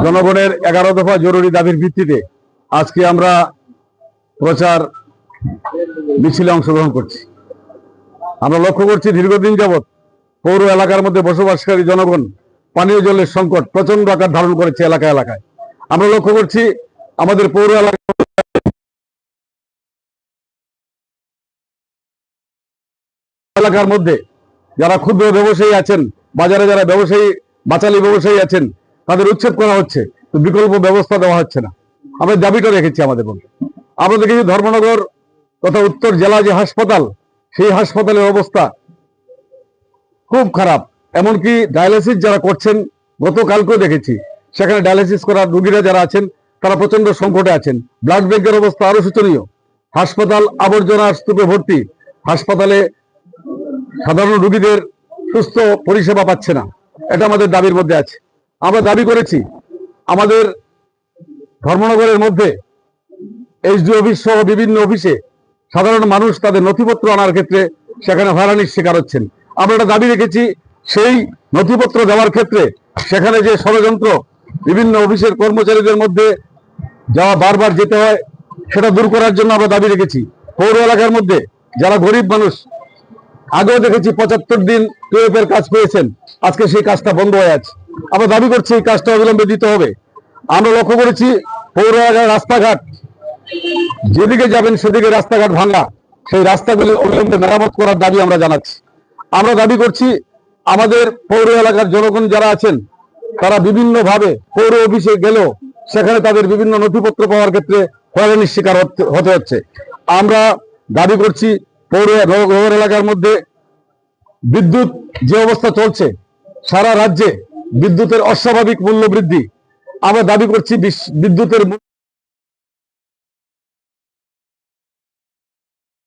জনগণের 11 দফা জরুরি দাবির ভিত্তিতে আজকে আমরা প্রচার মিছিলে অংশগ্রহণ করছি। আমরা লক্ষ্য করছি দীর্ঘদিন যাবৎ পৌর এলাকার মধ্যে বসবাসকারী জনগণ পানীয় জলের সংকট প্রচন্ড আকার ধারণ করেছে এলাকায় এলাকায়। আমরা লক্ষ্য করছি আমাদের পৌর এলাকার মধ্যে যারা ক্ষুদ্র ব্যবসায়ী আছেন, বাজারে যারা ব্যবসায়ী বাচালি ব্যবসায়ী আছেন, তাদের উচ্ছেদ করা হচ্ছে, তো বিকল্প ব্যবস্থা দেওয়া হচ্ছে না। আমরা দাবিটা রেখেছি আমাদের মধ্যে। আমরা দেখেছি ধর্মনগর তথা উত্তর জেলা যে হাসপাতাল, সেই হাসপাতালের অবস্থা খুব খারাপ। এমনকি ডায়ালিসিস যারা করছেন, গতকালকেও দেখেছি সেখানে ডায়ালিসিস করার রোগীরা যারা আছেন তারা প্রচন্ড সংকটে আছেন। ব্লাড ব্যাংকের অবস্থা আরো শোচনীয়। হাসপাতাল আবর্জনার স্তূপে ভর্তি। হাসপাতালে সাধারণ রোগীদের সুস্থ পরিষেবা পাচ্ছে না। এটা আমাদের দাবির মধ্যে আছে। আমরা দাবি করেছি আমাদের ধর্মনগরের মধ্যে এইচডি অফিস সহ বিভিন্ন অফিসে সাধারণ মানুষ তাদের নথিপত্র আনার ক্ষেত্রে সেখানে হয়রানির শিকার হচ্ছেন। আমরা একটা দাবি রেখেছি সেই নথিপত্র দেওয়ার ক্ষেত্রে সেখানে যে ষড়যন্ত্র, বিভিন্ন অফিসের কর্মচারীদের মধ্যে যাওয়া বারবার যেতে হয়, সেটা দূর করার জন্য আমরা দাবি রেখেছি। পৌর এলাকার মধ্যে যারা গরিব মানুষ, আগেও দেখেছি 75 দিন টিএফ এর কাজ পেয়েছেন, আজকে সেই কাজটা বন্ধ হয়ে আছে। আমরা দাবি করছি এই কাজটা অবিলম্বে দিতে হবে। আমরা লক্ষ্য করেছি পৌর এলাকার রাস্তাঘাট, যেদিকে যাবেন সেদিকে রাস্তাঘাট ভাঙা, সেই রাস্তাগুলি অবিলম্বে মেরামত করার দাবি আমরা জানাচ্ছি। আমরা দাবি করছি আমাদের পৌর এলাকার জনগণ যারা আছেন তারা বিভিন্নভাবে পৌর অফিসে গেলেও সেখানে তাদের বিভিন্ন নথিপত্র পাওয়ার ক্ষেত্রে হয়রানির শিকার হতে হচ্ছে। আমরা দাবি করছি পৌর এলাকার মধ্যে বিদ্যুৎ যে অবস্থা চলছে, সারা রাজ্যে বিদ্যুতের অস্বাভাবিক মূল্য বৃদ্ধি। আমরা দাবি করছি বিদ্যুতের